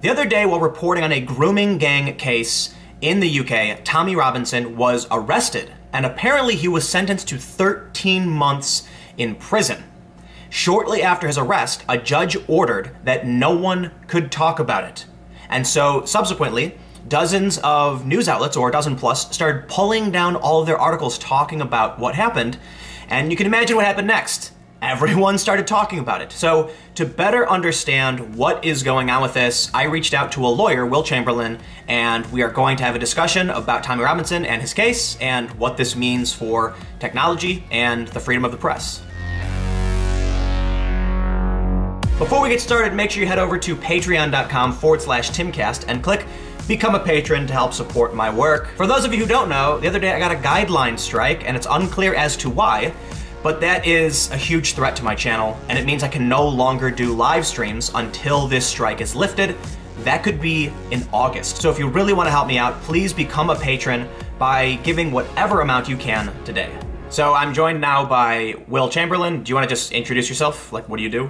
The other day, while reporting on a grooming gang case in the UK, Tommy Robinson was arrested, and apparently he was sentenced to 13 months in prison. Shortly after his arrest, a judge ordered that no one could talk about it. And so, subsequently, dozens of news outlets, or a dozen plus, started pulling down all of their articles talking about what happened, and you can imagine what happened next. Everyone started talking about it. So, to better understand what is going on with this, I reached out to a lawyer, Will Chamberlain, and we are going to have a discussion about Tommy Robinson and his case, and what this means for technology and the freedom of the press. Before we get started, make sure you head over to patreon.com/Timcast and click Become a Patron to help support my work. For those of you who don't know, the other day I got a guideline strike, and it's unclear as to why, but that is a huge threat to my channel, and it means I can no longer do live streams until this strike is lifted. That could be in August. So if you really want to help me out, please become a patron by giving whatever amount you can today. So I'm joined now by Will Chamberlain. Do you want to just introduce yourself? Like, what do you do?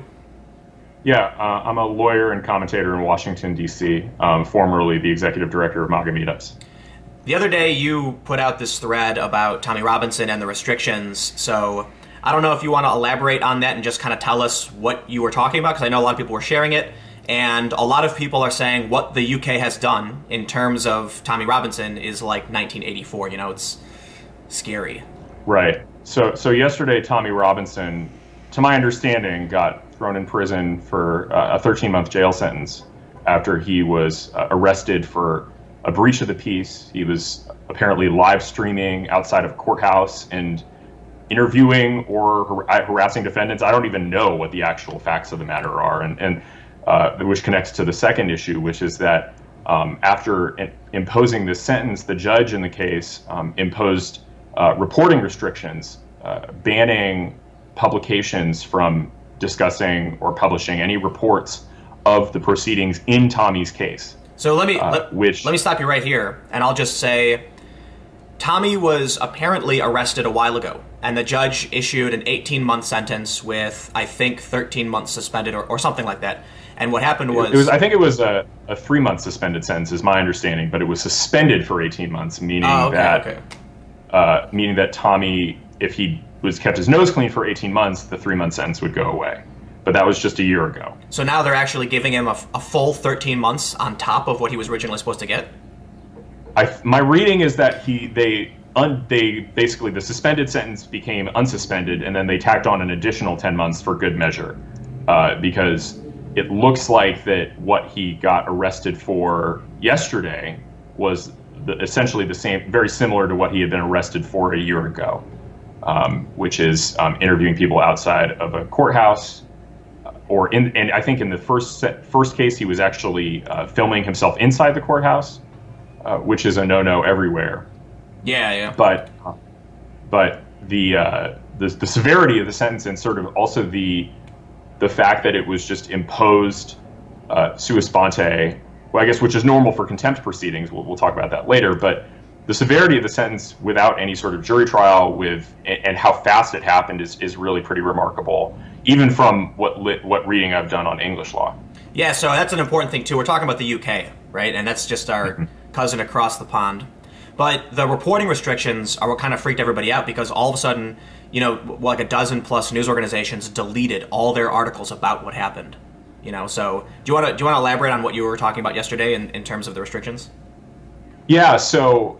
Yeah, I'm a lawyer and commentator in Washington, D.C., formerly the executive director of MAGA Meetups. The other day you put out this thread about Tommy Robinson and the restrictions, so I don't know if you want to elaborate on that and just kind of tell us what you were talking about, because I know a lot of people were sharing it, and a lot of people are saying what the UK has done in terms of Tommy Robinson is like 1984, you know, it's scary. Right. So yesterday, Tommy Robinson, to my understanding, got thrown in prison for a 13-month jail sentence after he was arrested for a breach of the peace. He was apparently live streaming outside of a courthouse and interviewing or harassing defendants. I don't even know what the actual facts of the matter are, and which connects to the second issue, which is that after imposing this sentence, the judge in the case imposed reporting restrictions, banning publications from discussing or publishing any reports of the proceedings in Tommy's case. So let me stop you right here, and I'll just say Tommy was apparently arrested a while ago, and the judge issued an 18-month sentence with, I think, 13 months suspended or something like that. And what happened was... I think it was a 3-month suspended sentence, is my understanding, but it was suspended for 18 months, meaning that Tommy, if he was kept his nose clean for 18 months, the 3-month sentence would go away. But that was just a year ago. So now they're actually giving him a full 13 months on top of what he was originally supposed to get? My reading is that they basically, the suspended sentence became unsuspended, and then they tacked on an additional 10 months for good measure, because it looks like that what he got arrested for yesterday was essentially the same, very similar to what he had been arrested for a year ago, which is interviewing people outside of a courthouse. And I think in the first case, he was actually filming himself inside the courthouse, which is a no-no everywhere. Yeah. But the severity of the sentence, and sort of also the fact that it was just imposed sua sponte, well, I guess, which is normal for contempt proceedings. We'll talk about that later. But the severity of the sentence without any sort of jury trial, and how fast it happened is really pretty remarkable, even from what reading I've done on English law. Yeah, so that's an important thing too. We're talking about the UK, right? And that's just our cousin across the pond. But the reporting restrictions are what kind of freaked everybody out, because all of a sudden, you know, like a dozen plus news organizations deleted all their articles about what happened. You know, so do you want to elaborate on what you were talking about yesterday in terms of the restrictions? Yeah, so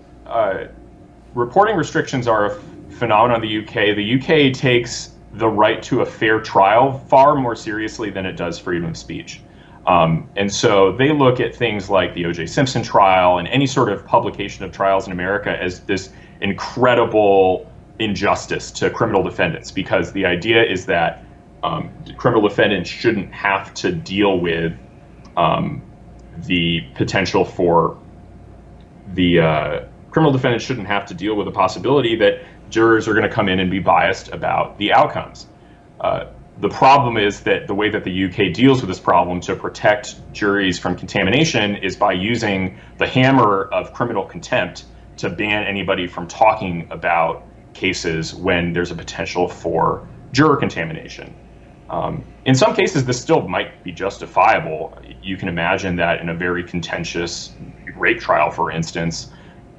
reporting restrictions are a phenomenon in the UK. The UK takes the right to a fair trial far more seriously than it does freedom of speech. And so they look at things like the O.J. Simpson trial and any sort of publication of trials in America as this incredible injustice to criminal defendants, because the idea is that criminal defendants shouldn't have to deal with the potential for the possibility that jurors are going to come in and be biased about the outcomes. The problem is that the way that the UK deals with this problem to protect juries from contamination is by using the hammer of criminal contempt to ban anybody from talking about cases when there's a potential for juror contamination. In some cases, this still might be justifiable. You can imagine that in a very contentious rape trial, for instance,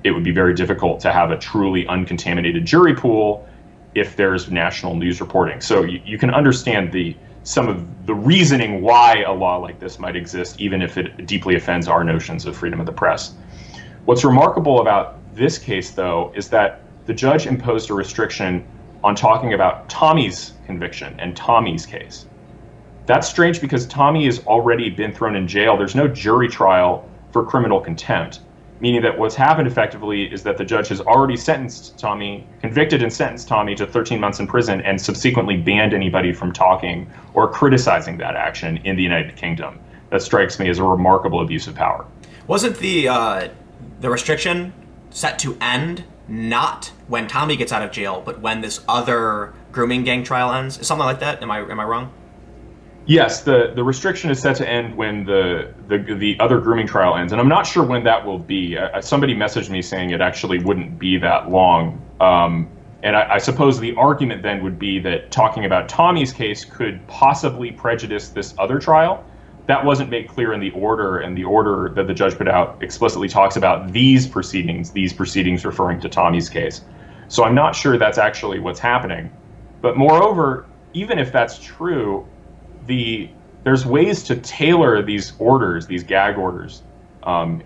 it would be very difficult to have a truly uncontaminated jury pool if there's national news reporting. So you can understand some of the reasoning why a law like this might exist, even if it deeply offends our notions of freedom of the press. What's remarkable about this case, though, is that the judge imposed a restriction on talking about Tommy's conviction and Tommy's case. That's strange because Tommy has already been thrown in jail. There's no jury trial for criminal contempt, meaning that what's happened effectively is that the judge has already sentenced Tommy, convicted and sentenced Tommy to 13 months in prison, and subsequently banned anybody from talking or criticizing that action in the United Kingdom. That strikes me as a remarkable abuse of power. Wasn't the restriction set to end not when Tommy gets out of jail, but when this other grooming gang trial ends? Something like that? Am I wrong? Yes, the restriction is set to end when the other grooming trial ends, and I'm not sure when that will be. Somebody messaged me saying it actually wouldn't be that long, and I suppose the argument then would be that talking about Tommy's case could possibly prejudice this other trial. That wasn't made clear in the order, and the order that the judge put out explicitly talks about these proceedings referring to Tommy's case. So I'm not sure that's actually what's happening. But moreover, even if that's true, there's ways to tailor these orders, these gag orders,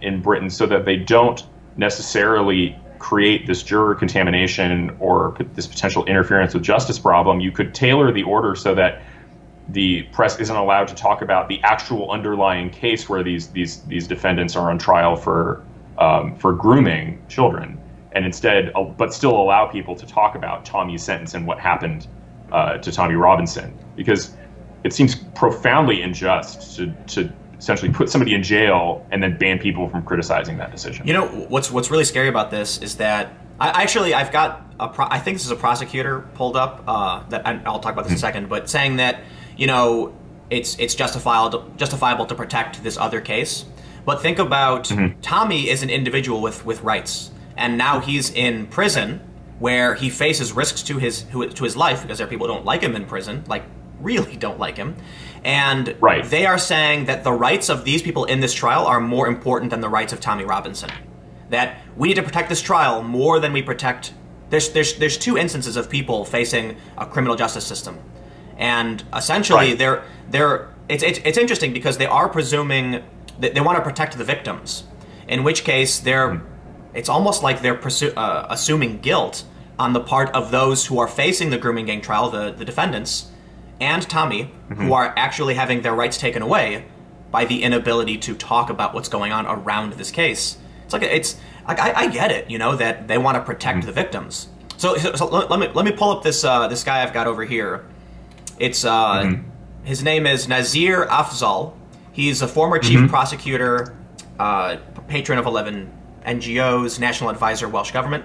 in Britain so that they don't necessarily create this juror contamination or this potential interference with justice problem. You could tailor the order so that the press isn't allowed to talk about the actual underlying case where these defendants are on trial for grooming children, and instead, but still allow people to talk about Tommy's sentence and what happened to Tommy Robinson, because it seems profoundly unjust to essentially put somebody in jail and then ban people from criticizing that decision. You know what's really scary about this is that I've got I think this is a prosecutor pulled up that I'll talk about this in a second, but saying that it's justifiable to protect this other case. But think about Tommy is an individual with rights, and now he's in prison where he faces risks to his life because there are people who don't like him in prison, like really don't like him, and they are saying that the rights of these people in this trial are more important than the rights of Tommy Robinson. That we need to protect this trial more than we protect. There's two instances of people facing a criminal justice system. And essentially, it's interesting because they are presuming that they want to protect the victims, in which case it's almost like they're assuming guilt on the part of those who are facing the grooming gang trial, the defendants, and Tommy, who are actually having their rights taken away by the inability to talk about what's going on around this case. I get it, that they want to protect the victims. So let me pull up this guy I've got over here. It's his name is Nazir Afzal. He's a former chief prosecutor, patron of 11 NGOs, national advisor, Welsh government.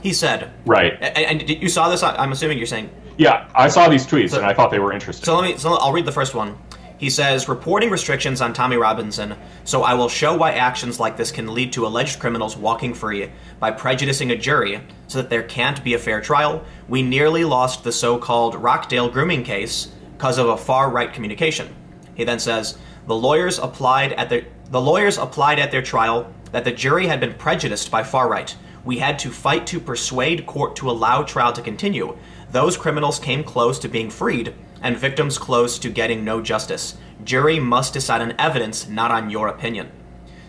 He said, and you saw this. I'm assuming you're saying. Yeah, I saw these tweets and I thought they were interesting. So I'll read the first one. He says, reporting restrictions on Tommy Robinson, so I will show why actions like this can lead to alleged criminals walking free by prejudicing a jury so that there can't be a fair trial. We nearly lost the so-called Rockdale grooming case because of a far-right communication. He then says, the lawyers applied at their trial that the jury had been prejudiced by far-right. We had to fight to persuade court to allow trial to continue. Those criminals came close to being freed, and victims close to getting no justice. Jury must decide on evidence, not on your opinion.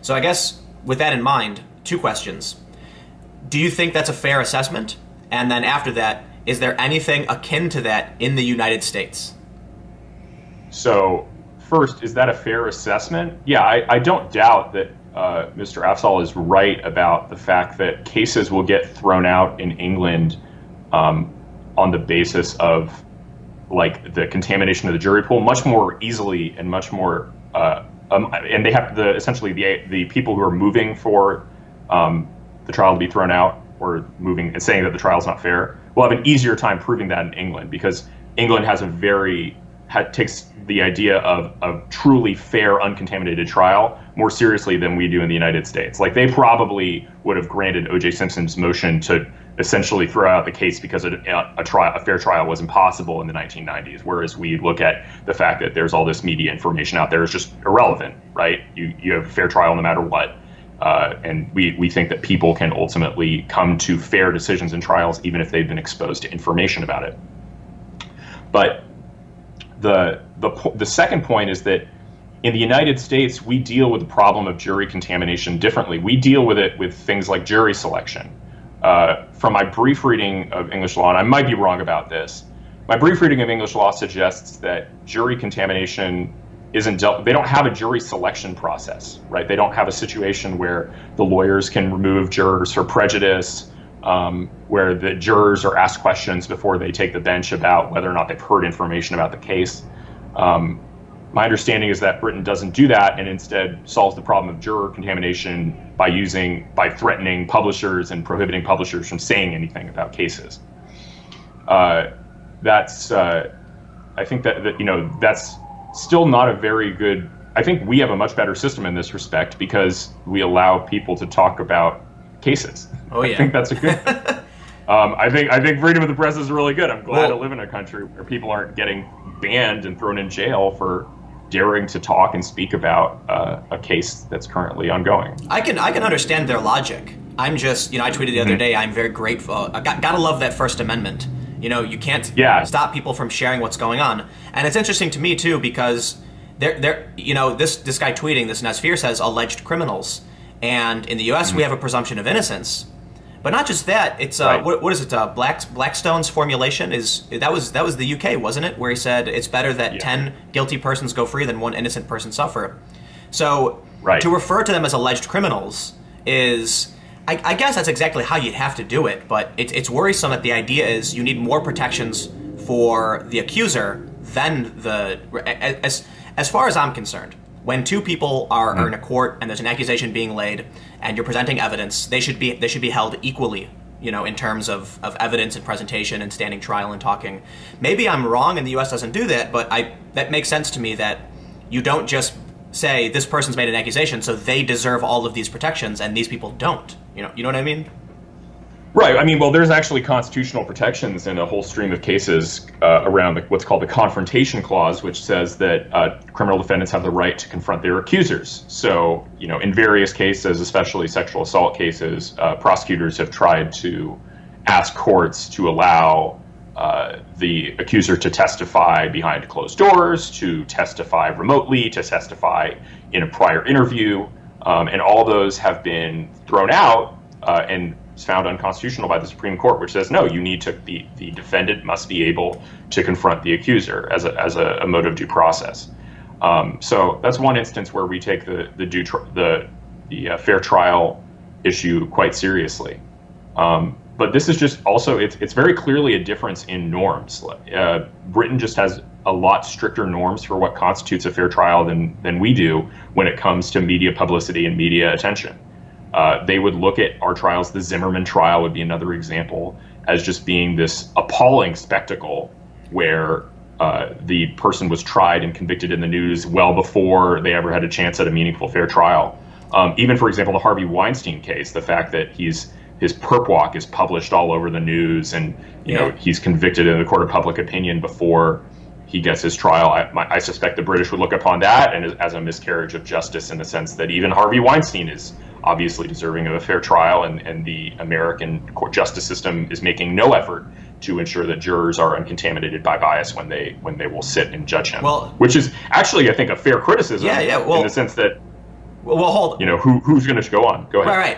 So I guess with that in mind, two questions. Do you think that's a fair assessment? And then after that, is there anything akin to that in the United States? So first, is that a fair assessment? Yeah, I don't doubt that Mr. Afzal is right about the fact that cases will get thrown out in England on the basis of like the contamination of the jury pool much more easily and much more, and they have essentially the people who are moving for the trial to be thrown out or moving and saying that the trial is not fair will have an easier time proving that in England, because England has takes the idea of a truly fair, uncontaminated trial more seriously than we do in the United States. Like, they probably would have granted O.J. Simpson's motion to essentially throw out the case because a fair trial was impossible in the 1990s, whereas we look at the fact that there's all this media information out there is just irrelevant, right? You have a fair trial no matter what. And we think that people can ultimately come to fair decisions in trials even if they've been exposed to information about it. But the second point is that in the United States, we deal with the problem of jury contamination differently. We deal with it with things like jury selection. From my brief reading of English law, and I might be wrong about this, my brief reading of English law suggests that jury contamination isn't dealt. They don't have a jury selection process, right? They don't have a situation where the lawyers can remove jurors for prejudice, where the jurors are asked questions before they take the bench about whether or not they've heard information about the case. My understanding is that Britain doesn't do that and instead solves the problem of juror contamination by threatening publishers and prohibiting publishers from saying anything about cases. I think that that's still not a very good. I think we have a much better system in this respect because we allow people to talk about cases. Oh yeah, I think that's a good thing. I think freedom of the press is really good. I'm glad to live in a country where people aren't getting banned and thrown in jail for daring to talk and speak about a case that's currently ongoing. I can understand their logic. I'm just, I tweeted the other day, I'm very grateful. Gotta love that First Amendment. You can't stop people from sharing what's going on. And it's interesting to me too because this guy tweeting this Nesfir says alleged criminals, and in the U.S. we have a presumption of innocence. But not just that, it's what is it? Blackstone's formulation that was the UK, wasn't it? Where he said it's better that 10 guilty persons go free than one innocent person suffer. So to refer to them as alleged criminals is, I guess that's exactly how you'd have to do it. But it's worrisome that the idea is you need more protections for the accuser than as far as I'm concerned. When two people are in a court and there's an accusation being laid and you're presenting evidence, they should be held equally, in terms of evidence and presentation and standing trial and talking. Maybe I'm wrong and the U.S. doesn't do that, but that makes sense to me that you don't just say this person's made an accusation, so they deserve all of these protections and these people don't. You know what I mean? Right. I mean, well, there's actually constitutional protections in a whole stream of cases around what's called the Confrontation Clause, which says that criminal defendants have the right to confront their accusers. So, in various cases, especially sexual assault cases, prosecutors have tried to ask courts to allow the accuser to testify behind closed doors, to testify remotely, to testify in a prior interview, and all those have been thrown out and found unconstitutional by the Supreme Court, which says no, the defendant must be able to confront the accuser as a mode of due process. So that's one instance where we take the fair trial issue quite seriously. But this is just also it's very clearly a difference in norms. Britain just has a lot stricter norms for what constitutes a fair trial than we do when it comes to media publicity and media attention. They would look at our trials. The Zimmerman trial would be another example as just being this appalling spectacle where the person was tried and convicted in the news well before they ever had a chance at a meaningful fair trial. Even, for example, the Harvey Weinstein case, the fact that his perp walk is published all over the news and he's convicted in the court of public opinion before he gets his trial. I suspect the British would look upon that and as a miscarriage of justice in the sense that even Harvey Weinstein is obviously deserving of a fair trial, and the American court justice system is making no effort to ensure that jurors are uncontaminated by bias when they will sit and judge him. Which is actually, I think, a fair criticism in the sense that hold who's going to go on? Go ahead. Right.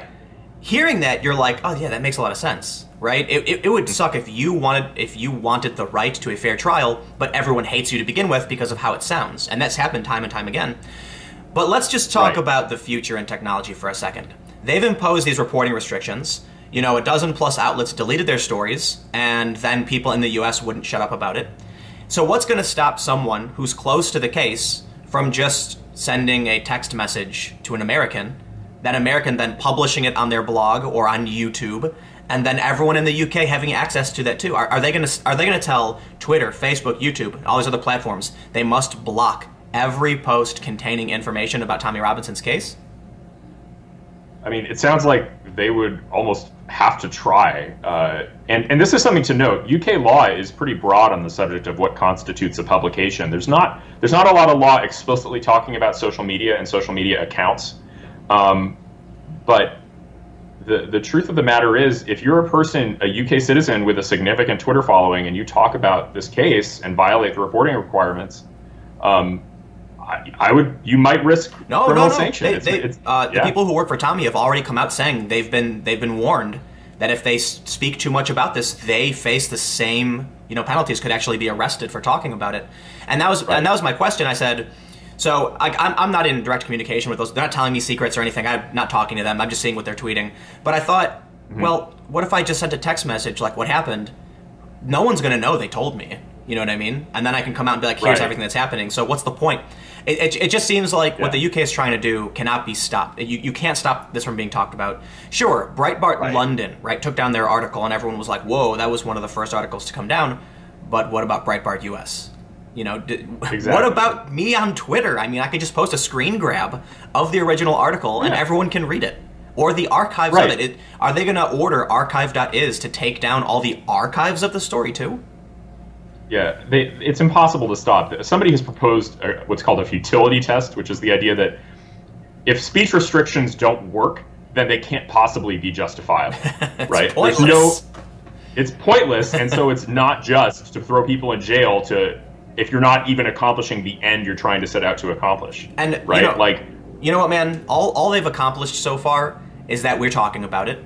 Hearing that, you're like, oh yeah, that makes a lot of sense, right? It would suck if you wanted the right to a fair trial, but everyone hates you to begin with because of how it sounds, and that's happened time and time again. But let's just talk about the future and technology for a second. They've imposed these reporting restrictions. A dozen plus outlets deleted their stories, and then people in the US wouldn't shut up about it. So what's going to stop someone who's close to the case from just sending a text message to an American, that American then publishing it on their blog or on YouTube, and then everyone in the UK having access to that too? Are they going to tell Twitter, Facebook, YouTube, and all these other platforms they must block every post containing information about Tommy Robinson's case? I mean, it sounds like they would almost have to try. And this is something to note. UK law is pretty broad on the subject of what constitutes a publication. There's not a lot of law explicitly talking about social media and social media accounts. But the truth of the matter is, if you're a UK citizen with a significant Twitter following, and you talk about this case and violate the reporting requirements, you might risk criminal sanction. The people who work for Tommy have already come out saying they've been warned that if they speak too much about this, they face the same penalties, could actually be arrested for talking about it. And that was my question. I said, so I'm not in direct communication with those. They're not telling me secrets or anything. I'm not talking to them. I'm just seeing what they're tweeting. But I thought, well, what if I just sent a text message like, what happened? No one's going to know they told me. You know what I mean? And then I can come out and be like, here's everything that's happening. So what's the point? It just seems like what the UK is trying to do cannot be stopped. You can't stop this from being talked about. Sure, Breitbart London, took down their article, and everyone was like, whoa, that was one of the first articles to come down. But what about Breitbart US? What about me on Twitter? I mean, I could just post a screen grab of the original article, and everyone can read it. Or the archives of it. Are they going to order archive.is to take down all the archives of the story, too? Yeah, it's impossible to stop. Somebody has proposed what's called a futility test, which is the idea that if speech restrictions don't work, then they can't possibly be justifiable, right? Pointless. It's pointless, and so it's not just to throw people in jail if you're not even accomplishing the end you're trying to set out to accomplish. And right, you know what, man? All they've accomplished so far is that we're talking about it.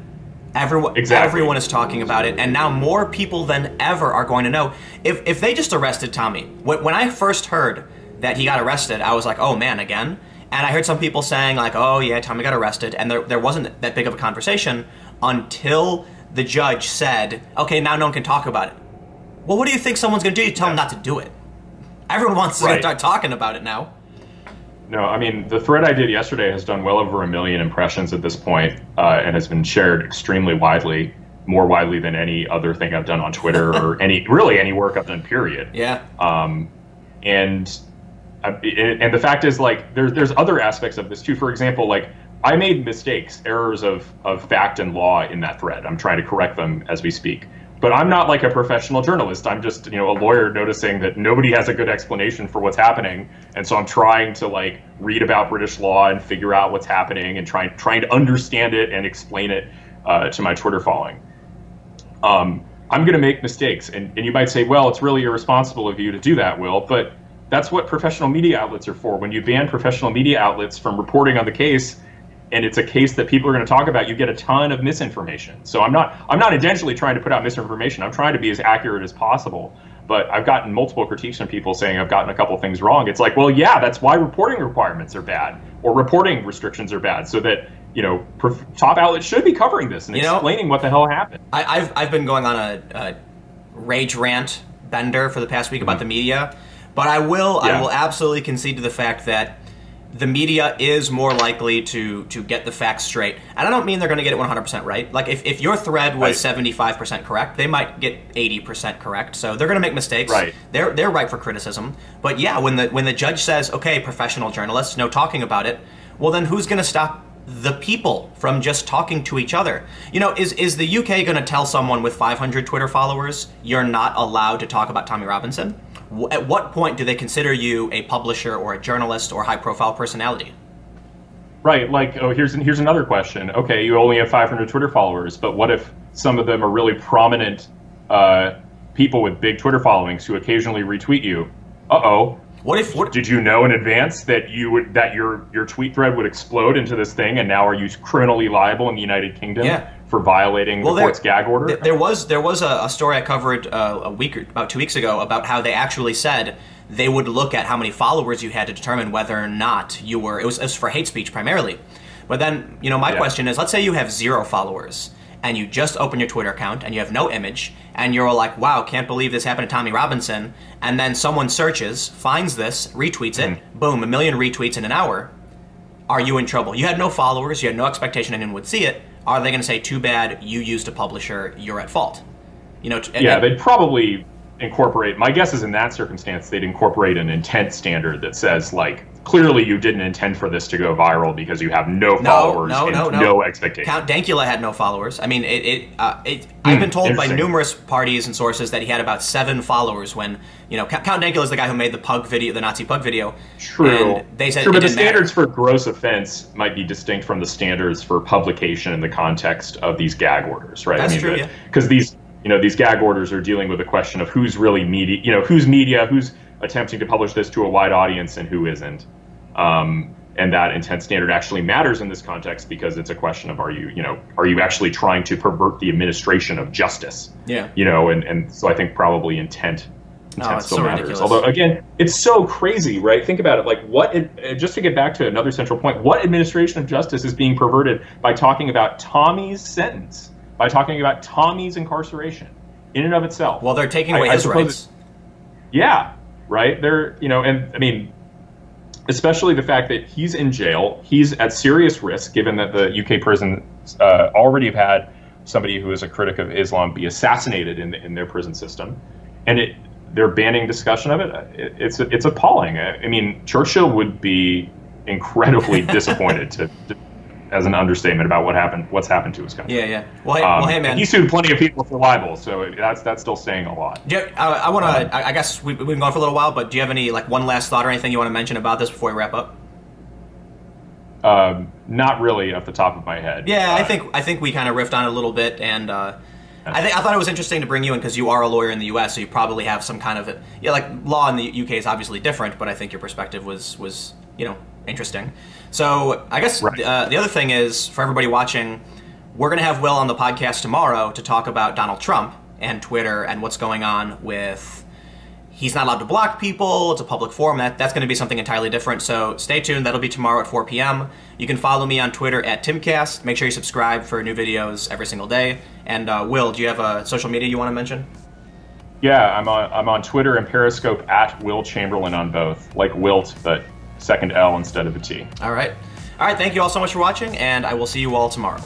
Everyone is talking about it, and now more people than ever are going to know. If they just arrested Tommy, when I first heard that he got arrested, I was like, oh man, again? And I heard some people saying like, oh yeah, Tommy got arrested, and there wasn't that big of a conversation until the judge said, okay, now no one can talk about it. Well, what do you think someone's going to do? You tell them not to do it. Everyone wants to start talking about it now. No, I mean, the thread I did yesterday has done well over 1 million impressions at this point, and has been shared extremely widely, more widely than any other thing I've done on Twitter or any work I've done, period. Yeah. And the fact is, like, there's other aspects of this too. For example, like, I made mistakes, errors of fact and law in that thread. I'm trying to correct them as we speak. But I'm not like a professional journalist. I'm just, a lawyer noticing that nobody has a good explanation for what's happening. And so I'm trying to like read about British law and figure out what's happening and trying to understand it and explain it to my Twitter following. I'm going to make mistakes. And you might say, well, it's really irresponsible of you to do that, Will. But that's what professional media outlets are for. When you ban professional media outlets from reporting on the case, and it's a case that people are going to talk about, you get a ton of misinformation. So I'm not intentionally trying to put out misinformation. I'm trying to be as accurate as possible. But I've gotten multiple critiques from people saying I've gotten a couple things wrong. It's like, well, yeah, that's why reporting requirements are bad, or reporting restrictions are bad, so that top outlets should be covering this and explaining what the hell happened. I've been going on a rage rant bender for the past week about the media, but I will absolutely concede to the fact that the media is more likely to get the facts straight. And I don't mean they're going to get it 100% right. Like, if your thread was 75% correct, they might get 80% correct. So they're going to make mistakes. Right. They're right for criticism. But yeah, when the judge says, okay, professional journalists, no talking about it, well, then who's going to stop the people from just talking to each other? Is the UK going to tell someone with 500 Twitter followers, you're not allowed to talk about Tommy Robinson? At what point do they consider you a publisher or a journalist or high-profile personality? Right, like, here's another question. Okay, you only have 500 Twitter followers, but what if some of them are really prominent people with big Twitter followings who occasionally retweet you? Uh-oh. Did you know in advance that your tweet thread would explode into this thing, and now are you criminally liable in the United Kingdom for violating the court's gag order? There was a story I covered about 2 weeks ago about how they actually said they would look at how many followers you had to determine whether or not you were. It was for hate speech primarily. But then, my question is, let's say you have 0 followers, and you just open your Twitter account, and you have no image, and you're like, wow, can't believe this happened to Tommy Robinson, and then someone searches, finds this, retweets it, boom, 1 million retweets in an hour. Are you in trouble? You had no followers, you had no expectation anyone would see it. Are they going to say, too bad, you used a publisher, you're at fault? They'd probably incorporate, my guess is in that circumstance, they'd incorporate an intent standard that says, like, clearly you didn't intend for this to go viral because you have no followers and no expectations. Count Dankula had no followers. I mean, I've been told by numerous parties and sources that he had about 7 followers when, Count Dankula is the guy who made the pug video, the Nazi pug video. True. And they said but the standards for gross offense might be distinct from the standards for publication in the context of these gag orders, right? That's true, yeah. Because these gag orders are dealing with the question of who's really media, who's attempting to publish this to a wide audience and who isn't. And that intent standard actually matters in this context because it's a question of are you actually trying to pervert the administration of justice? Yeah. And so I think probably intent still so matters. ridiculous. Although again, it's so crazy, right? Think about it. Like just to get back to another central point, what administration of justice is being perverted by talking about Tommy's sentence, by talking about Tommy's incarceration in and of itself? Well, they're taking away his rights. Yeah. Right. They're, and I mean, especially the fact that he's in jail, he's at serious risk, given that the UK prisons already have had somebody who is a critic of Islam be assassinated in their prison system, and they're banning discussion of it. It's appalling. I mean, Churchill would be incredibly disappointed as an understatement about what's happened to his country. Yeah. Well, hey, man. He sued plenty of people for libel, so that's still saying a lot. I want to. I guess we've been going for a little while, but do you have any one last thought or anything you want to mention about this before we wrap up? Not really off the top of my head. Yeah, I think we kind of riffed on it a little bit, and I thought it was interesting to bring you in because you are a lawyer in the U.S., so you probably have some kind of law in the U.K. is obviously different, but I think your perspective was interesting. So I guess the other thing is, for everybody watching, we're going to have Will on the podcast tomorrow to talk about Donald Trump and Twitter and what's going on with, he's not allowed to block people, it's a public forum, that's going to be something entirely different. So stay tuned, that'll be tomorrow at 4 p.m. You can follow me on Twitter at TimCast. Make sure you subscribe for new videos every single day. And Will, do you have a social media you want to mention? Yeah, I'm on Twitter and Periscope at Will Chamberlain on both, like Wilt, but second L instead of a T. All right. Thank you all so much for watching, and I will see you all tomorrow.